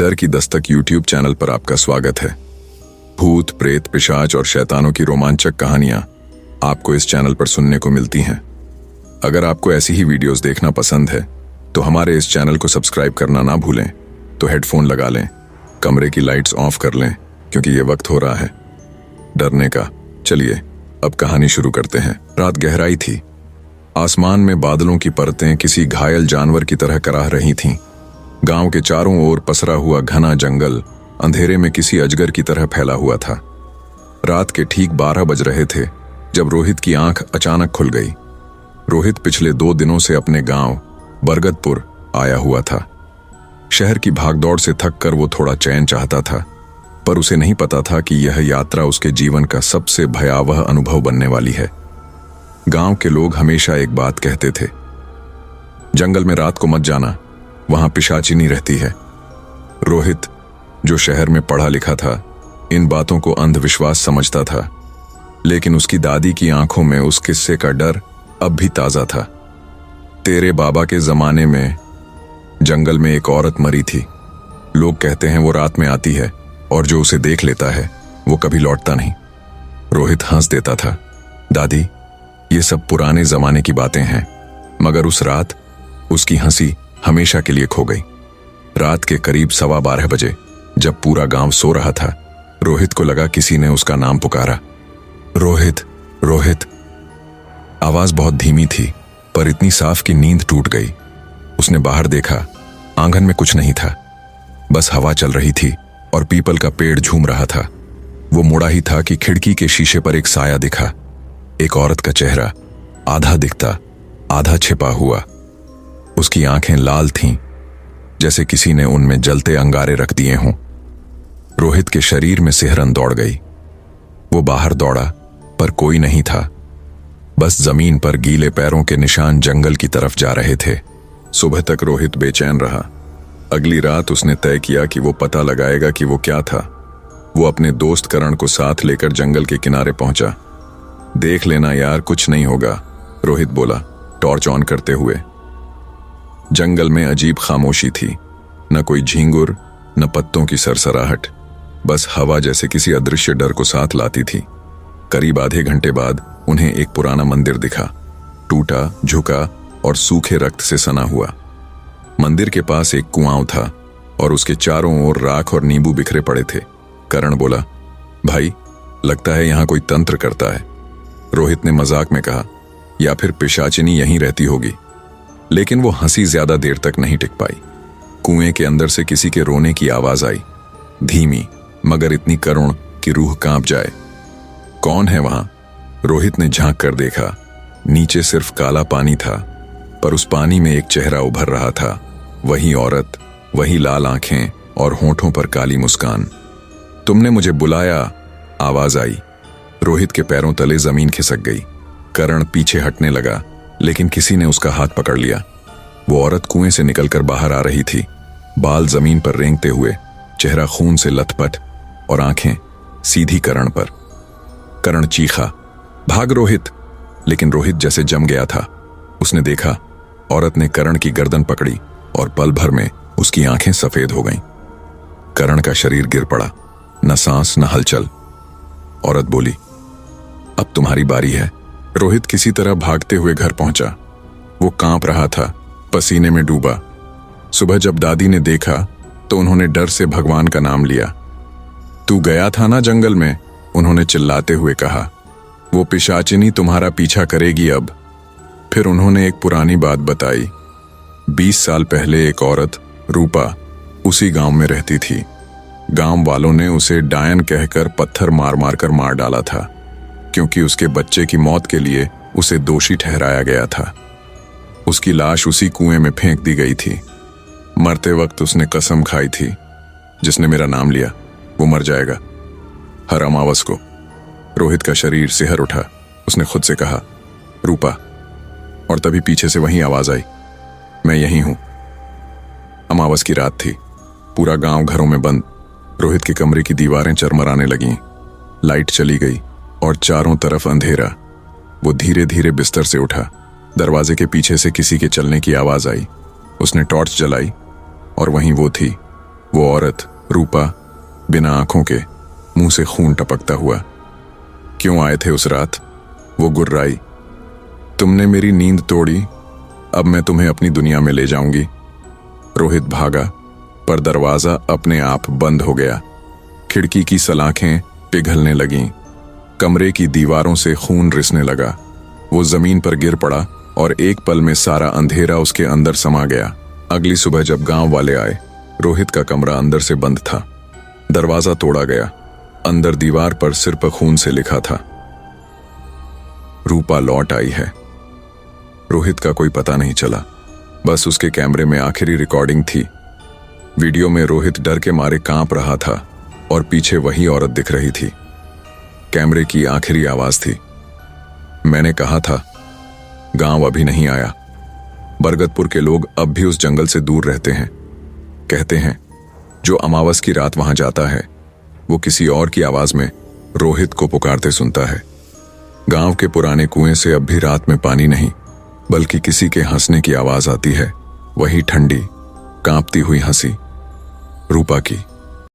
डर की Dastak YouTube channel पर आपका स्वागत है। भूत, प्रेत, पिशाच और शैतानों की रोमांचक कहानियां आपको इस चैनल पर सुनने को मिलती हैं। अगर आपको ऐसी ही वीडियोस देखना पसंद है तो हमारे इस चैनल को सब्सक्राइब करना ना भूलें। तो हेडफोन लगा लें, कमरे की लाइट्स ऑफ कर लें, क्योंकि ये वक्त हो रहा है डरने का। चलिए अब कहानी शुरू करते हैं। रात गहराई थी। आसमान में बादलों की परतें किसी घायल जानवर की तरह कराह रही थीं। गांव के चारों ओर पसरा हुआ घना जंगल अंधेरे में किसी अजगर की तरह फैला हुआ था। रात के ठीक 12 बज रहे थे जब रोहित की आंख अचानक खुल गई। रोहित पिछले 2 दिनों से अपने गांव बरगदपुर आया हुआ था। शहर की भागदौड़ से थक कर वो थोड़ा चैन चाहता था, पर उसे नहीं पता था कि यह यात्रा उसके जीवन का सबसे भयावह अनुभव बनने वाली है। गांव के लोग हमेशा एक बात कहते थे, जंगल में रात को मत जाना, वहां पिशाचिनी रहती है। रोहित, जो शहर में पढ़ा लिखा था, इन बातों को अंधविश्वास समझता था, लेकिन उसकी दादी की आंखों में उस किस्से का डर अब भी ताजा था। तेरे बाबा के जमाने में जंगल में एक औरत मरी थी। लोग कहते हैं वो रात में आती है और जो उसे देख लेता है वो कभी लौटता नहीं। रोहित हंस देता था, दादी, ये सब पुराने जमाने की बातें हैं। मगर उस रात उसकी हंसी हमेशा के लिए खो गई। रात के करीब 12:15 बजे जब पूरा गांव सो रहा था, रोहित को लगा किसी ने उसका नाम पुकारा। रोहित, रोहित। आवाज बहुत धीमी थी, पर इतनी साफ कि नींद टूट गई। उसने बाहर देखा, आंगन में कुछ नहीं था, बस हवा चल रही थी और पीपल का पेड़ झूम रहा था। वो मुड़ा ही था कि खिड़की के शीशे पर एक साया दिखा। एक औरत का चेहरा, आधा दिखता आधा छिपा हुआ। उसकी आंखें लाल थीं, जैसे किसी ने उनमें जलते अंगारे रख दिए हों। रोहित के शरीर में सिहरन दौड़ गई। वो बाहर दौड़ा, पर कोई नहीं था। बस जमीन पर गीले पैरों के निशान जंगल की तरफ जा रहे थे। सुबह तक रोहित बेचैन रहा। अगली रात उसने तय किया कि वो पता लगाएगा कि वो क्या था। वो अपने दोस्त करण को साथ लेकर जंगल के किनारे पहुंचा। देख लेना यार, कुछ नहीं होगा, रोहित बोला, टॉर्च ऑन करते हुए। जंगल में अजीब खामोशी थी, न कोई झींगुर, न पत्तों की सरसराहट, बस हवा जैसे किसी अदृश्य डर को साथ लाती थी। करीब आधे घंटे बाद उन्हें एक पुराना मंदिर दिखा, टूटा, झुका और सूखे रक्त से सना हुआ। मंदिर के पास एक कुआं था और उसके चारों ओर राख और नींबू बिखरे पड़े थे। करण बोला, भाई, लगता है यहां कोई तंत्र करता है। रोहित ने मजाक में कहा, या फिर पिशाचिनी यहीं रहती होगी। लेकिन वो हंसी ज्यादा देर तक नहीं टिक पाई। कुएं के अंदर से किसी के रोने की आवाज आई, धीमी मगर इतनी करुण कि रूह कांप जाए। कौन है वहां? रोहित ने झांक कर देखा। नीचे सिर्फ काला पानी था, पर उस पानी में एक चेहरा उभर रहा था। वही औरत, वही लाल आंखें और होंठों पर काली मुस्कान। तुमने मुझे बुलाया, आवाज आई। रोहित के पैरों तले जमीन खिसक गई। करण पीछे हटने लगा, लेकिन किसी ने उसका हाथ पकड़ लिया। वो औरत कुएं से निकलकर बाहर आ रही थी, बाल जमीन पर रेंगते हुए, चेहरा खून से लथपथ और आंखें सीधी करण पर। करण चीखा, भाग रोहित! लेकिन रोहित जैसे जम गया था। उसने देखा, औरत ने करण की गर्दन पकड़ी और पल भर में उसकी आंखें सफेद हो गईं। करण का शरीर गिर पड़ा, न सांस न हलचल। औरत बोली, अब तुम्हारी बारी है। रोहित किसी तरह भागते हुए घर पहुंचा। वो कांप रहा था, पसीने में डूबा। सुबह जब दादी ने देखा तो उन्होंने डर से भगवान का नाम लिया। तू गया था ना जंगल में, उन्होंने चिल्लाते हुए कहा। वो पिशाचिनी तुम्हारा पीछा करेगी अब। फिर उन्होंने एक पुरानी बात बताई। 20 साल पहले एक औरत, रूपा, उसी गांव में रहती थी। गांव वालों ने उसे डायन कहकर पत्थर मार मार कर मार डाला था, क्योंकि उसके बच्चे की मौत के लिए उसे दोषी ठहराया गया था। उसकी लाश उसी कुएं में फेंक दी गई थी। मरते वक्त उसने कसम खाई थी, जिसने मेरा नाम लिया वो मर जाएगा, हर अमावस को। रोहित का शरीर सिहर उठा। उसने खुद से कहा, रूपा। और तभी पीछे से वही आवाज आई, मैं यहीं हूं। अमावस की रात थी। पूरा गांव घरों में बंद। रोहित के कमरे की दीवारें चरमराने लगीं। लाइट चली गई और चारों तरफ अंधेरा। वो धीरे धीरे बिस्तर से उठा। दरवाजे के पीछे से किसी के चलने की आवाज आई। उसने टॉर्च जलाई और वहीं वो थी, वो औरत रूपा, बिना आंखों के, मुंह से खून टपकता हुआ। क्यों आए थे उस रात? वो गुर्राई। तुमने मेरी नींद तोड़ी, अब मैं तुम्हें अपनी दुनिया में ले जाऊंगी। रोहित भागा, पर दरवाजा अपने आप बंद हो गया। खिड़की की सलाखें पिघलने लगीं। कमरे की दीवारों से खून रिसने लगा। वो जमीन पर गिर पड़ा और एक पल में सारा अंधेरा उसके अंदर समा गया। अगली सुबह जब गांव वाले आए, रोहित का कमरा अंदर से बंद था। दरवाजा तोड़ा गया। अंदर दीवार पर सिर पर खून से लिखा था, रूपा लौट आई है। रोहित का कोई पता नहीं चला, बस उसके कैमरे में आखिरी रिकॉर्डिंग थी। वीडियो में रोहित डर के मारे कांप रहा था और पीछे वही औरत दिख रही थी। कैमरे की आखिरी आवाज थी, मैंने कहा था गांव अभी नहीं आया। बरगदपुर के लोग अब भी उस जंगल से दूर रहते हैं। कहते हैं जो अमावस की रात वहां जाता है, वो किसी और की आवाज में रोहित को पुकारते सुनता है। गांव के पुराने कुएं से अब भी रात में पानी नहीं, बल्कि किसी के हंसने की आवाज आती है। वही ठंडी, कांपती हुई हंसी, रूपा की।